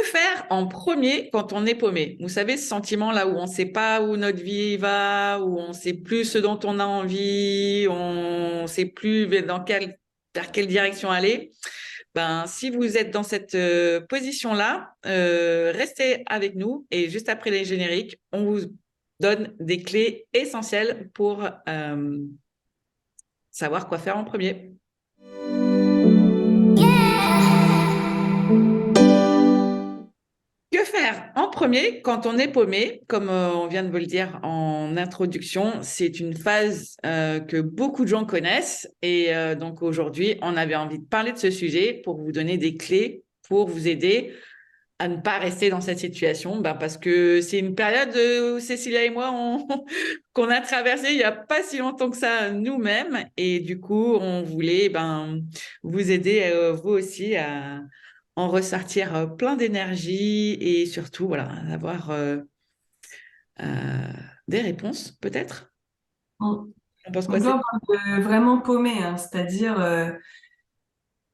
faire en premier quand on est paumé? Vous savez, ce sentiment là où on ne sait pas où notre vie va, où on ne sait plus ce dont on a envie, on ne sait plus vers quelle direction aller. Ben, si vous êtes dans cette position-là, restez avec nous et juste après les génériques, on vous donne des clés essentielles pour savoir quoi faire en premier. Que faire en premier quand on est paumé? Comme on vient de vous le dire en introduction, c'est une phase que beaucoup de gens connaissent. Et donc aujourd'hui, on avait envie de parler de ce sujet pour vous donner des clés pour vous aider à ne pas rester dans cette situation. Ben, parce que c'est une période où Cécilia et moi, qu'on a traversée il n'y a pas si longtemps que ça nous-mêmes. Et du coup, on voulait vous aider, vous aussi, à en ressortir plein d'énergie et surtout, voilà, avoir euh, des réponses, peut-être. Mm. On pense quoi, Donc là, on parle de vraiment paumé, hein, c'est-à-dire,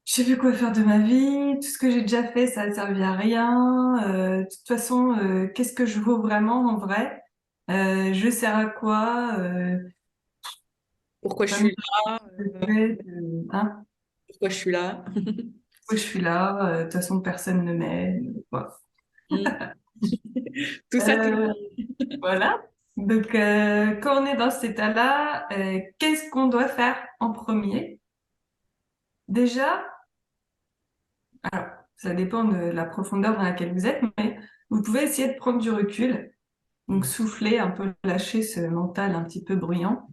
je sais plus quoi faire de ma vie, tout ce que j'ai déjà fait, ça a servi à rien. De toute façon, qu'est-ce que je vaux vraiment en vrai? Je sers à quoi? pourquoi je Ça me suis là? fait, hein, Pourquoi je suis là? pourquoi je suis là? De toute façon, personne ne m'aime. Voilà. Hmm. Tout ça, tout... Euh, voilà. Donc, quand on est dans cet état-là, qu'est-ce qu'on doit faire en premier? Déjà, alors, ça dépend de la profondeur dans laquelle vous êtes, mais vous pouvez essayer de prendre du recul. Donc, souffler, un peu lâcher ce mental un petit peu bruyant.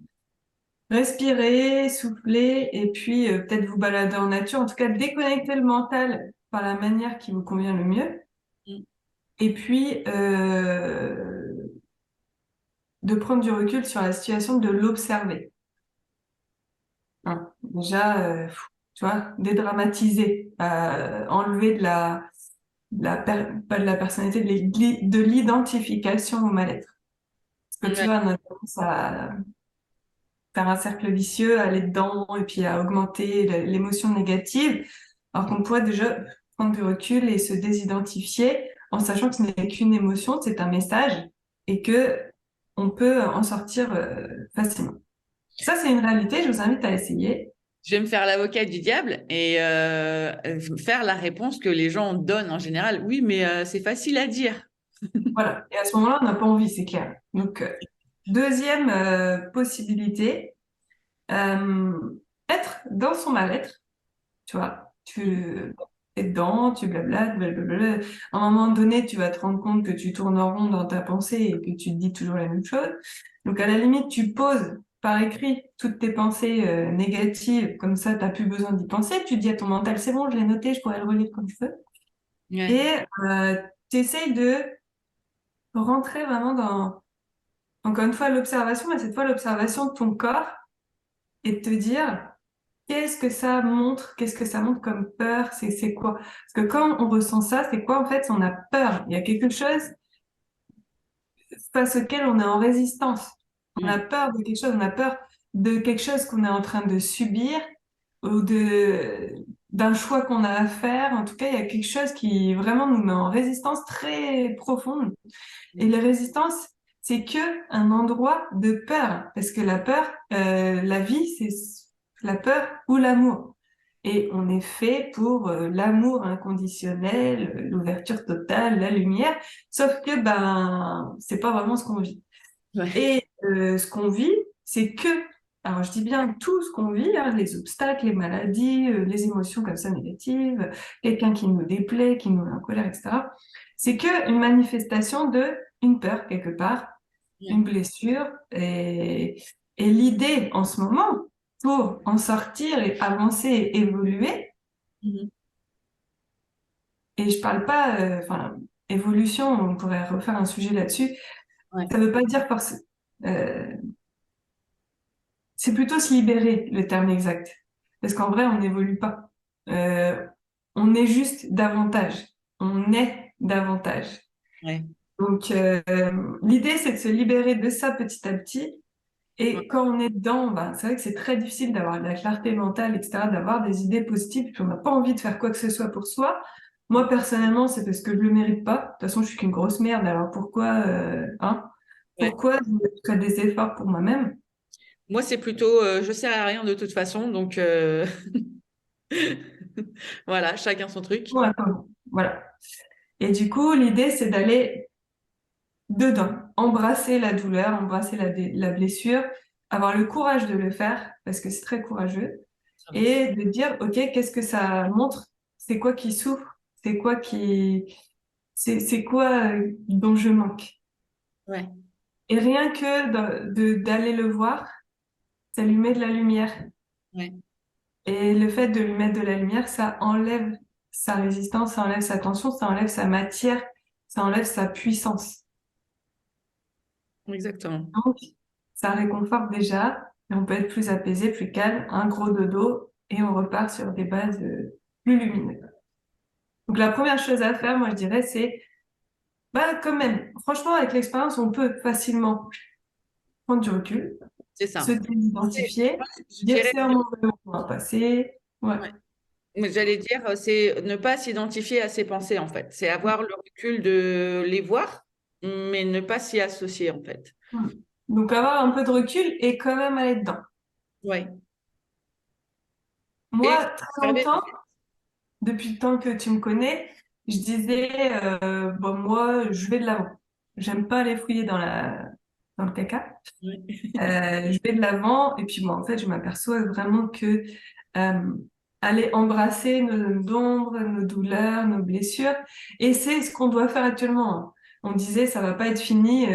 Respirer, souffler, et puis peut-être vous balader en nature. En tout cas, déconnecter le mental par la manière qui vous convient le mieux. Et puis, de prendre du recul sur la situation, de l'observer. Hein. Déjà, tu vois, dédramatiser, enlever pas de la personnalité, de l'identification au mal-être. Parce que tu Ouais. vois, on a tendance à faire un cercle vicieux, aller dedans et puis à augmenter l'émotion négative, alors qu'on pourrait déjà prendre du recul et se désidentifier en sachant que ce n'est qu'une émotion, c'est un message et que on peut en sortir facilement. Ça, c'est une réalité, je vous invite à essayer. Je vais me faire l'avocat du diable et faire la réponse que les gens donnent en général. Oui, mais c'est facile à dire. Voilà. Et à ce moment-là, on n'a pas envie, c'est clair. Donc, deuxième possibilité, euh, être dans son mal-être, tu vois, tu es dedans, tu blablates, blablabla. À un moment donné, tu vas te rendre compte que tu tournes en rond dans ta pensée et que tu te dis toujours la même chose. Donc, à la limite, tu poses par écrit toutes tes pensées négatives, comme ça, tu n'as plus besoin d'y penser. Tu dis à ton mental, c'est bon, je l'ai noté, je pourrais le relire comme je veux. Ouais. Et tu essayes de rentrer vraiment dans, encore une fois, l'observation, mais cette fois, l'observation de ton corps et de te dire, qu'est-ce que ça montre comme peur? C'est quoi? Parce que quand on ressent ça, c'est quoi en fait? On a peur. Il y a quelque chose face auquel on est en résistance. On a Mm. peur de quelque chose, on a peur de quelque chose qu'on est en train de subir ou de d'un choix qu'on a à faire. En tout cas, il y a quelque chose qui vraiment nous met en résistance très profonde. Et Mm. la résistance, c'est que un endroit de peur, parce que la peur, la vie, c'est la peur ou l'amour. Et on est fait pour l'amour inconditionnel, l'ouverture totale, la lumière. Sauf que ben, c'est pas vraiment ce qu'on vit. Ouais. Et ce qu'on vit, c'est que, alors je dis bien tout ce qu'on vit, hein, les obstacles, les maladies, les émotions comme ça négatives, quelqu'un qui nous déplaît, qui nous met en colère, etc. C'est que une manifestation de une peur quelque part, une Ouais. blessure, et l'idée en ce moment pour en sortir et avancer et évoluer. Mhm. Et je parle pas, enfin, évolution, on pourrait refaire un sujet là-dessus. Ouais. Ça veut pas dire forcément. C'est plutôt se libérer, le terme exact. Parce qu'en vrai, on n'évolue pas. Euh, on est juste davantage. On est davantage. Ouais. Donc, l'idée, c'est de se libérer de ça petit à petit. Ouais. Et quand on est dedans, ben, c'est vrai que c'est très difficile d'avoir de la clarté mentale, etc., d'avoir des idées positives, puis on n'a pas envie de faire quoi que ce soit pour soi. Moi, personnellement, c'est parce que je le mérite pas. De toute façon, je suis qu'une grosse merde. Alors pourquoi, Ouais. pourquoi je ferais des efforts pour moi-même? Moi, c'est plutôt, je sers à rien de toute façon, donc voilà, chacun son truc. Voilà. Voilà. Et du coup, l'idée, c'est d'aller dedans, embrasser la douleur, embrasser la blessure, avoir le courage de le faire, parce que c'est très courageux, Ça va. et de dire, OK, qu'est-ce que ça montre? C'est quoi qui souffre? C'est quoi c'est quoi dont je manque? Ouais, Et rien que d'aller le voir, ça lui met de la lumière. ouais, Et le fait de lui mettre de la lumière, ça enlève sa résistance, ça enlève sa tension, ça enlève sa matière, ça enlève sa puissance. exactement. Donc, ça réconforte déjà, et on peut être plus apaisé, plus calme, un gros dodo, et on repart sur des bases plus lumineuses. Donc, la première chose à faire, moi, je dirais, c'est, bah, quand même, franchement, avec l'expérience, on peut facilement prendre du recul, C'est se ça. désidentifier, Je dire dirais, c'est un moment qu'on va passer. Ouais. ouais. Mais j'allais dire, c'est ne pas s'identifier à ses pensées, en fait. C'est avoir le recul de les voir, mais ne pas s'y associer, en fait. Mm. Donc, avoir un peu de recul et quand même aller dedans. Ouais. Et Moi, très observer, en longtemps, fait. depuis le temps que tu me connais, je disais, bon, moi, je vais de l'avant. J'aime pas aller fouiller dans le caca. Ouais. Je vais de l'avant et puis moi, en fait, je m'aperçois vraiment que euh, aller embrasser nos ombres, nos douleurs, nos blessures, et c'est ce qu'on doit faire actuellement, hein. On disait, ça va pas être fini,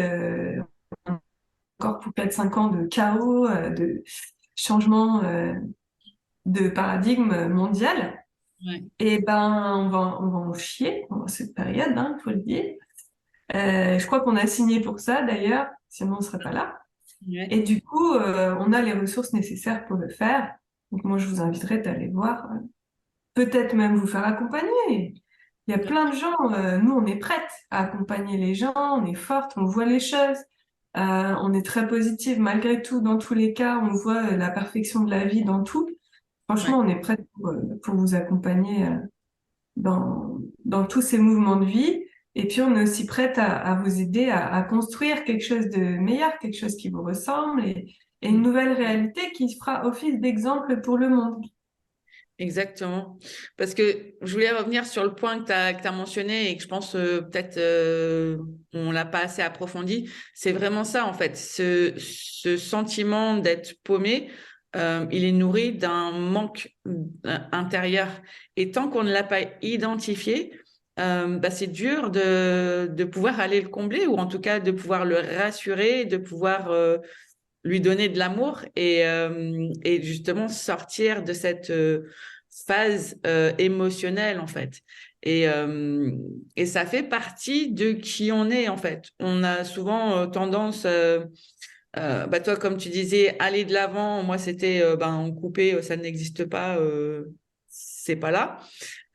encore pour 4 5 ans de chaos, de changement, de paradigme mondial. Ouais. Et ben, on va en chier pendant cette période, hein, faut le dire. Je crois qu'on a signé pour ça d'ailleurs, sinon on serait pas là. Ouais. Et du coup, on a les ressources nécessaires pour le faire. Donc moi, je vous inviterai d'aller voir, peut-être même vous faire accompagner. Il y a plein de gens, nous, on est prêtes à accompagner les gens, on est fortes, on voit les choses, on est très positive malgré tout. Dans tous les cas, on voit la perfection de la vie dans tout. Ouais. Franchement, on est prête pour vous accompagner dans tous ces mouvements de vie. Et puis, on est aussi prête à vous aider à construire quelque chose de meilleur, quelque chose qui vous ressemble et une nouvelle réalité qui fera office d'exemple pour le monde. Exactement. Parce que je voulais revenir sur le point que tu as mentionné et que je pense peut-être on l'a pas assez approfondi. C'est vraiment ça, en fait. Ce sentiment d'être paumé, il est nourri d'un manque intérieur. Et tant qu'on ne l'a pas identifié, bah, c'est dur de pouvoir aller le combler ou en tout cas de pouvoir le rassurer, de pouvoir lui donner de l'amour et justement sortir de cette phase émotionnelle en fait. Et ça fait partie de qui on est en fait. On a souvent tendance, bah toi comme tu disais, aller de l'avant. Moi c'était ben couper, ça n'existe pas, c'est pas là.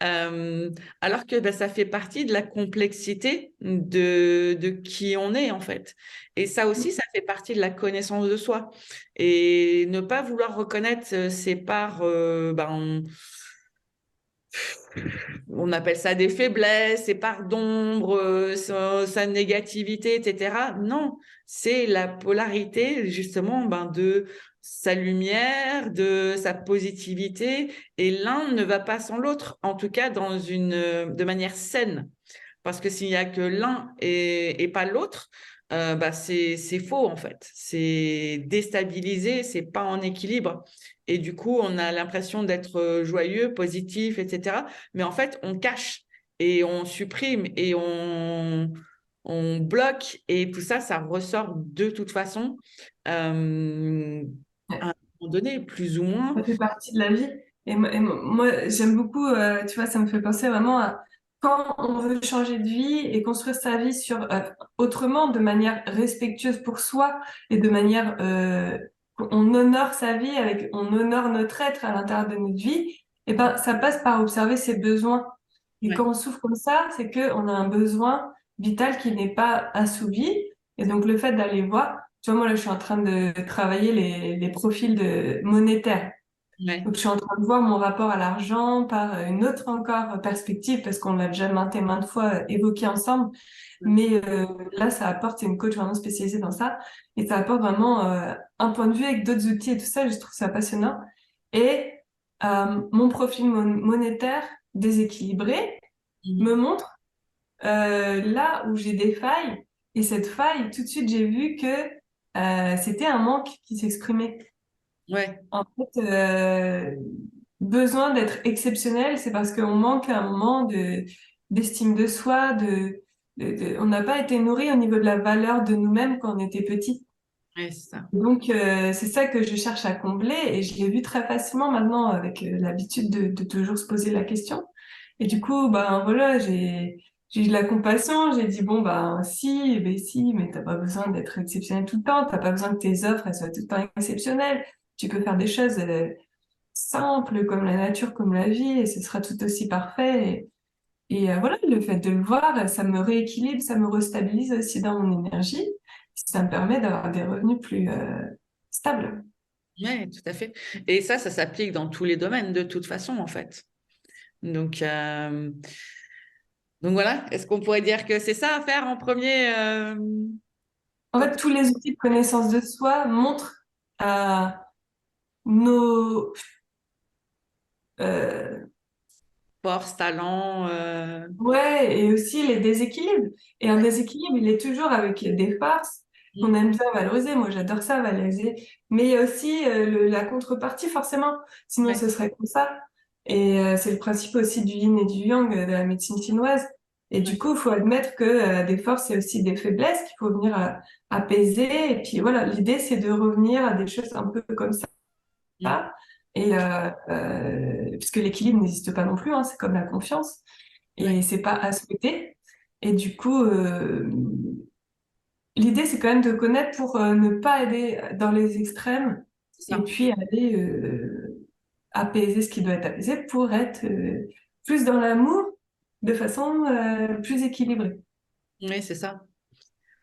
Alors que ben, ça fait partie de la complexité de qui on est en fait. Et ça aussi, ça fait partie de la connaissance de soi. Et ne pas vouloir reconnaître ses parts, ben, on appelle ça des faiblesses, ses parts d'ombre, sa négativité, etc. Non, c'est la polarité justement ben, de sa lumière, de sa positivité, et l'un ne va pas sans l'autre, en tout cas de manière saine. Parce que s'il n'y a que l'un et pas l'autre, bah c'est faux en fait. C'est déstabilisé, c'est pas en équilibre. Et du coup, on a l'impression d'être joyeux, positif, etc. Mais en fait, on cache et on supprime et on bloque. Et tout ça, ça ressort de toute façon à un moment donné, plus ou moins. Ça fait partie de la vie. Moi, j'aime beaucoup, tu vois, ça me fait penser vraiment à quand on veut changer de vie et construire sa vie autrement, de manière respectueuse pour soi et de manière, on honore sa vie on honore notre être à l'intérieur de notre vie. Et ben, ça passe par observer ses besoins. Et Ouais, quand on souffre comme ça, c'est que on a un besoin vital qui n'est pas assouvi. Et donc, le fait d'aller voir, tu vois, moi, là, je suis en train de travailler les profils monétaires. Ouais. Donc, je suis en train de voir mon rapport à l'argent par une autre encore perspective, parce qu'on l'a déjà maintes et maintes fois évoqué ensemble. Mais là, ça apporte, c'est une coach vraiment spécialisée dans ça, et ça apporte vraiment un point de vue avec d'autres outils et tout ça. Je trouve ça passionnant. Et mon profil monétaire déséquilibré me Mhm. montre là où j'ai des failles. Et cette faille, tout de suite, j'ai vu que c'était un manque qui s'exprimait. Ouais, En fait, besoin d'être exceptionnel, c'est parce qu'on manque à un moment d'estime de soi, on n'a pas été nourri au niveau de la valeur de nous-mêmes quand on était petit. ouais, c'est ça. Donc, c'est ça que je cherche à combler et je l'ai vu très facilement maintenant avec l'habitude de toujours se poser la question. Et du coup, ben voilà, j'ai eu de la compassion, j'ai dit bon ben si, mais t'as pas besoin d'être exceptionnel tout le temps, t'as pas besoin que tes offres elles soient tout le temps exceptionnelles. Tu peux faire des choses simples comme la nature, comme la vie, et ce sera tout aussi parfait. Et voilà, le fait de le voir, ça me rééquilibre, ça me restabilise aussi dans mon énergie. Ça me permet d'avoir des revenus plus stables. Ouais, tout à fait. Et ça s'applique dans tous les domaines de toute façon, en fait. Donc, euh, donc voilà, est-ce qu'on pourrait dire que c'est ça à faire en premier En quand fait, tous les outils de connaissance de soi montrent euh, nos, euh, force, talent, ouais, et aussi les déséquilibres. Et un ouais. déséquilibre, il est toujours avec des forces qu'on aime bien valoriser. Moi, j'adore ça, valoriser. Mais il y a aussi la contrepartie, forcément. Sinon, Ouais, ce serait comme ça. Et c'est le principe aussi du yin et du yang de la médecine chinoise. Et du ouais, coup, il faut admettre que des forces, c'est aussi des faiblesses qu'il faut venir apaiser. Et puis voilà, l'idée, c'est de revenir à des choses un peu comme mm, ça. Et puisque l'équilibre n'existe pas non plus, hein, c'est comme la confiance ouais, et c'est pas à souhaiter. Et du coup, l'idée, c'est quand même de connaître pour ne pas aller dans les extrêmes c'est et ça. puis aller apaiser ce qui doit être apaisé pour être plus dans l'amour de façon plus équilibrée. Oui, c'est ça.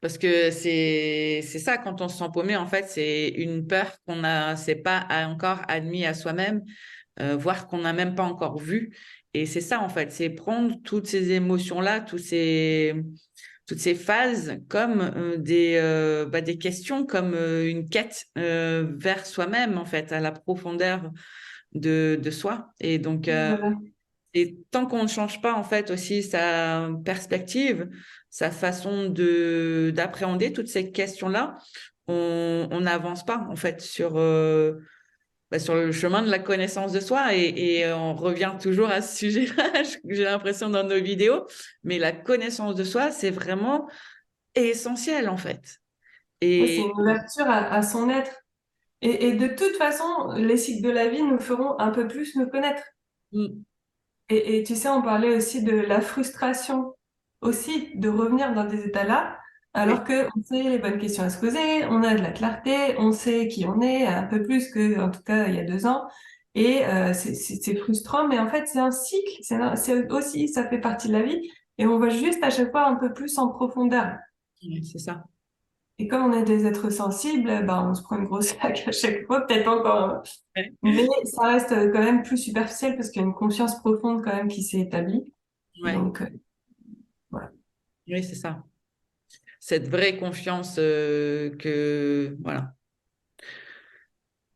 Parce que c'est ça, quand on se sent paumé, en fait, c'est une peur qu'on a, c'est pas encore admis à soi-même, voire qu'on n'a même pas encore vu. Et c'est ça, en fait, c'est prendre toutes ces émotions-là, toutes ces phases comme des questions, comme une quête vers soi-même, en fait, à la profondeur de soi. Et donc, Voilà. et tant qu'on ne change pas, en fait, aussi sa perspective, sa façon d'appréhender toutes ces questions-là, on n'avance pas, en fait, sur le chemin de la connaissance de soi. Et on revient toujours à ce sujet-là, j'ai l'impression, dans nos vidéos. Mais la connaissance de soi, c'est vraiment essentiel, en fait. Ouais, c'est une Et ouverture à son être. Et de toute façon, les cycles de la vie nous feront un peu plus nous connaître. mm, Et tu sais, on parlait aussi de la frustration, aussi de revenir dans des états-là, oui, alors que on sait les bonnes questions à se poser, on a de la clarté, on sait qui on est, un peu plus que, en tout cas, il y a 2 ans. Et c'est frustrant, mais en fait, c'est un cycle, c'est aussi, ça fait partie de la vie, et on va juste à chaque fois un peu plus en profondeur. oui, c'est ça. Et comme on est des êtres sensibles, ben, on se prend une grosse claque à chaque fois, peut-être encore. Ouais, Mais ça reste quand même plus superficiel parce qu'il y a une confiance profonde quand même qui s'est établie. ouais, Donc, voilà. oui, c'est ça. Cette vraie confiance que, voilà.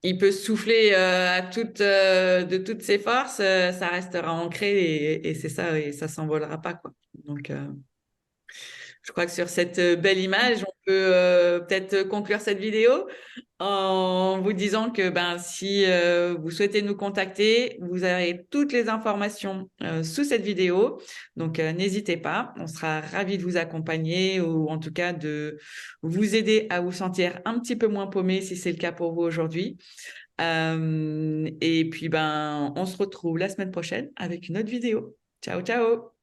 Il peut souffler de toutes ses forces, ça restera ancré et c'est ça, et ça s'envolera pas, quoi. Donc, je crois que sur cette belle image, on peut peut-être conclure cette vidéo en vous disant que ben, si vous souhaitez nous contacter, vous avez toutes les informations sous cette vidéo. Donc, n'hésitez pas. On sera ravis de vous accompagner ou en tout cas de vous aider à vous sentir un petit peu moins paumé si c'est le cas pour vous aujourd'hui. Et puis, ben, on se retrouve la semaine prochaine avec une autre vidéo. Ciao, ciao!